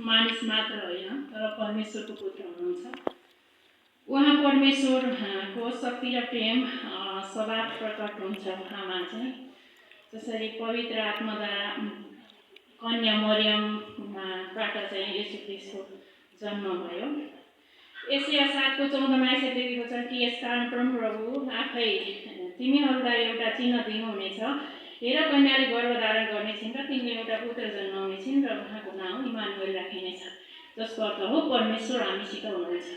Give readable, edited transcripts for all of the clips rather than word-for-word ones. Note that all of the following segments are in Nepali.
मानिस मात्र होइन तर परमेश्वरको पुत्र हुनुहुन्छ। उहाँ परमेश्वरको शक्ति र प्रेम स्वभाव प्रकट हुन्छ उहाँमा चाहिँ। जसरी पवित्र आत्माद्वारा कन्या मरियमबाट चाहिँ येशू ख्रीष्टको जन्म भयो। एशिया 7:14 यसरी लेखेको छ कि यसकारण परमप्रभु आफै तिमीहरूलाई एउटा चिन्ह दिनुहुनेछ, हेर कन्याले गर्भधारण गर्नेछिन् र तिमीले एउटा पुत्र जन्माउनेछिन् र उहाँको नाउँ इमानुएल राखिनेछ, जसको अर्थ हो परमेश्वर हामीसित हुनुहुन्छ।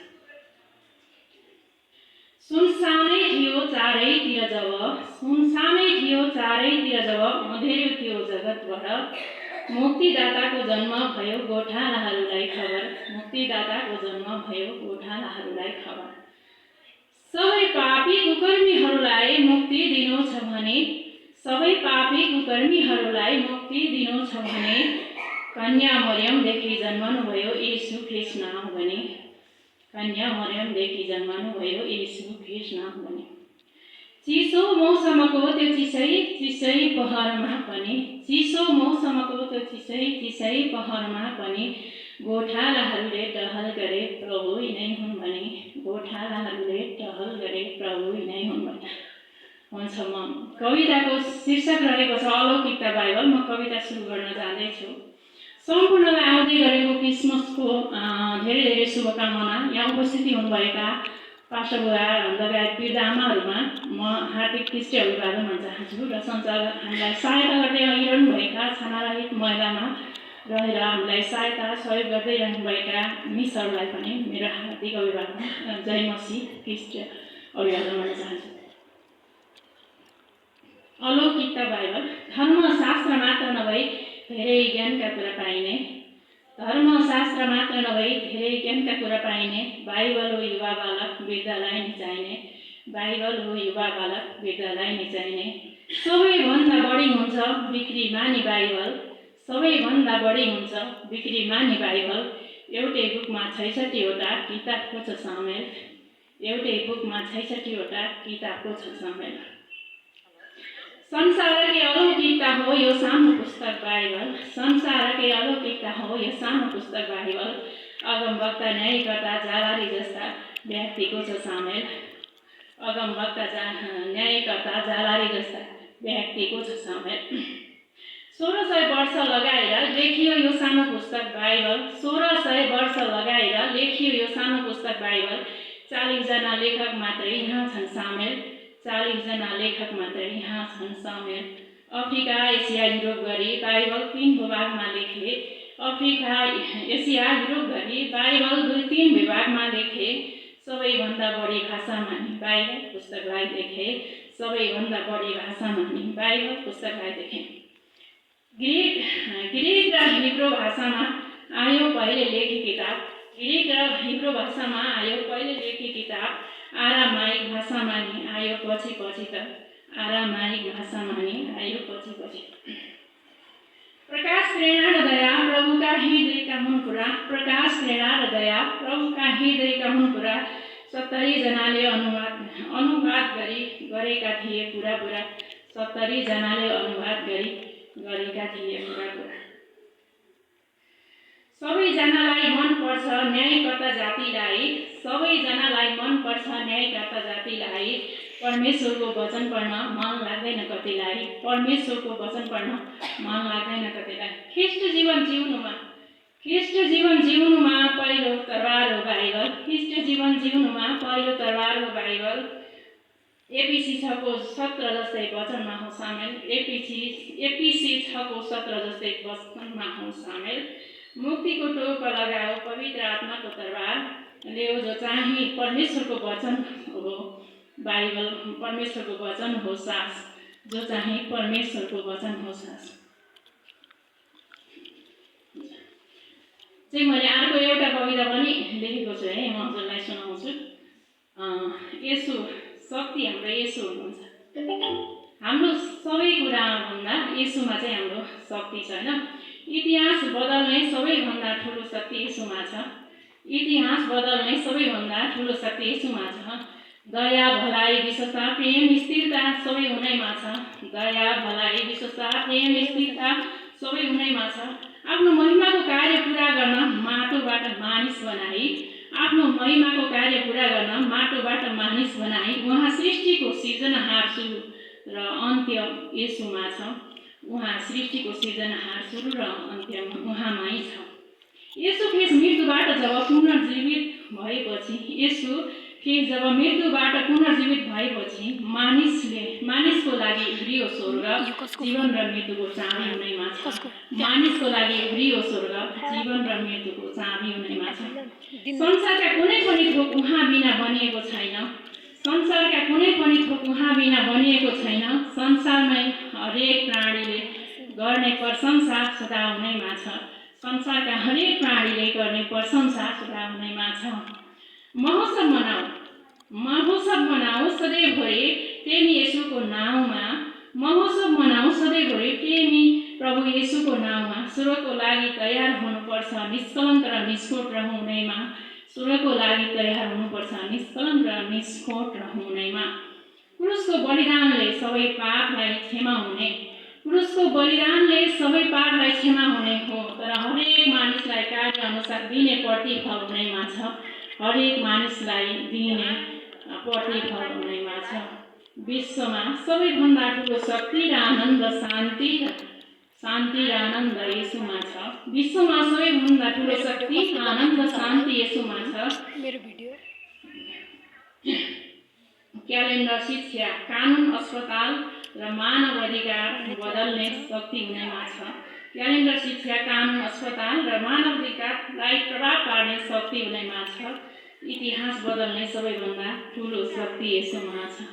सुनसानै थियो चारैतिर जब अँध्यारो थियो जगतबाट, मुक्तिदाताको जन्म भयो गोठालाहरूलाई खबर, मुक्तिदाताको जन्म भयो गोठालाहरूलाई खबर। सबै पापी कुकर्मीहरूलाई मुक्ति दिनु छ भने, सबै पापी कुकर्मीहरूलाई मुक्ति दिनु छ भने कन्या मरियमदेखि जन्मनुभयो येशू ख्रीष्ट नाम भने, कन्या मरियमदेखि जन्मनुभयो येशू ख्रीष्ट नाम भने। चिसो मौसमको त्यो चिसै पहरमा पनि, चिसो मौसमको त्यो चिसै पहरमा पनि गोठालाहरूले टहल गरे प्रभु यिनै हुन् भने, गोठालाहरूले टहल गरे प्रभु यिनै हुन् भने। हुन्छ, म कविताको शीर्षक रहेको छ अलौकिकता बाइबल। म कविता सुरु गर्न जाँदैछु। सम्पूर्णलाई आउँदै गरेको क्रिसमसको धेरै धेरै शुभकामना। यहाँ उपस्थिति हुनुभएका पास्टरबुवा लगायत वृद्ध आमाहरूमा म हार्दिक ख्रीष्टीय अभिवादन भन्न चाहन्छु र हामीलाई सहायता गर्दै आइरहनुभएका छानारहित महिलामा रहेर हामीलाई सहायता सहयोग गर्दै रहनुभएका मिसहरूलाई पनि मेरो हार्दिक अभिवादन, जय मसीह ख्रीष्टीय अभिवादन भन्न चाहन्छु। अलौकिकता बाइबल। धर्मशास्त्र मात्र नभई धेरै ज्ञानका कुरा पाइने, धर्मशास्त्र मात्र नभई धेरै ज्ञानका कुरा पाइने, बाइबल हो युवा बालक वृद्धलाई निचाइने, बाइबल हो युवा बालक वृद्धलाई निचाइने। सबैभन्दा बढी हुन्छ बिक्री मानी बाइबल, सबैभन्दा बढी हुन्छ बिक्री मानी बाइबल। एउटै बुकमा 66वटा किताबको छ सामेल, एउटै बुकमा 66वटा किताबको छ सामेल। संसारकै अलौकिकता हो यो सानो पुस्तक बाइबल, संसारकै अलौकिकता हो यो सानो पुस्तक बाइबल। अगमवक्ता न्यायकर्ता जालारी जस्ता व्यक्तिको छ सामेल, अगमवक्ता न्यायकर्ता जालारी जस्ता व्यक्तिको छ सामेल। 1600 वर्ष लगाएर लेखियो यो सानो पुस्तक बाइबल, 1600 वर्ष लगाएर लेखियो यो सानो पुस्तक बाइबल। 40 जना लेखक मात्रै यहाँ छन् सामेल, 40 जना लेखक मात्रै यहाँ छन् सामेल। अफ्रिका एसिया युरोप गरी बाइबल 3 विभागमा लेखे, अफ्रिका एसिया युरोप गरी बाइबल 2-3 विभागमा लेखे। सबैभन्दा बढी भाषामा नि बाइबल पुस्तकलाई लेखे, सबैभन्दा बढी भाषामा नि बाइबल पुस्तकलाई लेखे। ग्रिक र हिब्रू भाषामा आयो पहिले लेखी किताब, ग्रिक र हिब्रू भाषामा आयो पहिले लेखी किताब। आरामाइक भाषामा नि आयो पछि त, आरामाइक भाषामा नि आयो पछि। प्रकाश, प्रेरणा र दया प्रभुका हृदयका हुन् कुरा, प्रकाश, प्रेरणा र दया प्रभुका हृदयका हुन् कुरा। 70 जनाले अनुवाद गरेका थिए पुरा 70 जनाले अनुवाद गरेका थिए पुरा। सबैजनालाई मन पर्छ न्यायकर्ता जातिलाई, सबैजनालाई मन पर्छ न्यायकर्ता जातिलाई। परमेश्वरको वचन पढ्न मन लाग्दैन कतिलाई, परमेश्वरको वचन पढ्न मन लाग्दैन कतिलाई। ख्रीष्ट जीवन जिउनुमा पहिलो तरवार हो बाइबल, ख्रीष्ट जीवन जिउनुमा पहिलो तरवार हो बाइबल। एपिसी 6:17 जस्तै वचनमा हो सामेल, एपिसी 6:17 जस्तै वचनमा हो सामेल। मुक्तिको टोपा लगाओ पवित्र आत्माको तरवार ल्याऊ, जो चाहिँ परमेश्वरको वचन हो बाइबल, परमेश्वरको वचन हो सास, जो चाहिँ परमेश्वरको वचन हो सास। चाहिँ मैले अर्को एउटा कविता पनि लेखेको छु है, म हजुरलाई सुनाउँछु। येशू शक्ति हाम्रो येशू हुनुहुन्छ। हाम्रो सबै कुराभन्दा येशूमा चाहिँ हाम्रो शक्ति छ हैन। इतिहास बदल्ने सबैभन्दा ठुलो शक्ति येशूमा छ, इतिहास बदल्ने सबैभन्दा ठुलो शक्ति येशूमा छ। दया, भलाइ, विश्वस्ता, प्रेम, स्थिरता सबै उनैमा छ, दया, भलाइ, विश्वस्ता, प्रेम, स्थिरता सबै उनैमा छ। आफ्नो महिमाको कार्य पूरा गर्न मानिस बनाई, आफ्नो महिमाको कार्य पूरा गर्न माटोबाट मानिस बनाई। उहाँ सृष्टिको सिर्जनाहार सुरु र अन्त्य येशूमा छ। उहाँ सृष्टिको सिर्जनाहार सुरु र अन्त्य उहाँमै छ। येशू ख्रीष्ट मृत्युबाट जब पुनर्जीवित भएपछि मानिसको लागि उब्रियो स्वर्ग, जीवन र मृत्युको चाबी उनैमा छ। मानिसको लागि उब्रियो स्वर्ग, जीवन र मृत्युको चाबी उनैमा छ। संसारका कुनै पनि थोक उहाँ बिना बनिएको छैन। संसारका कुनै पनि थोक उहाँ बिना बनिएको छैन। संसारमै हरेक प्राणीले गर्ने प्रशंसा सदा उनैमा छ। संसारका हरेक प्राणीले गर्ने प्रशंसा सदा उनैमा छ। महोत्सव मनाऊ सधैँभरि प्रेमी येशूको नाउँमा। महोत्सव मनाऊ सधैँभरि प्रेमी प्रभु येशूको नाउँमा। स्वर्गको लागि तयार हुनुपर्छ, निष्कलङ्क र निष्कोट रहनुहुनेमा। स्वर्गको लागि तयार हुनुपर्छ, निष्कलङ्क र निष्कोट रहनुहुनेमा। क्रुसको बलिदानले सबै पापलाई क्षमा हुने। क्रुसको बलिदानले सबै पापलाई क्षमा हुने हो। तर हरेक मानिसलाई कार्य अनुसार दिने प्रतिफल उनैमा छ। हरेक मानिसलाई दिने प्रतिफल उनैमा छ। विश्वमा सबैभन्दा ठुलो शक्ति र आनन्द शान्ति र आनन्द येशूमा छ। विश्वमा सबैभन्दा ठुलो शक्ति, आनन्द, शान्ति येशूमा छ। क्यालेन्डर शिक्षा, कानुन, अस्पताल र मानव अधिकार बदल्ने शक्ति उनैमा छ। क्यालेन्डर शिक्षा, कानुन, अस्पताल र मानव अधिकारलाई प्रभाव पार्ने शक्ति उनैमा छ। इतिहास बदल्ने सबैभन्दा ठुलो शक्ति येशूमा छ।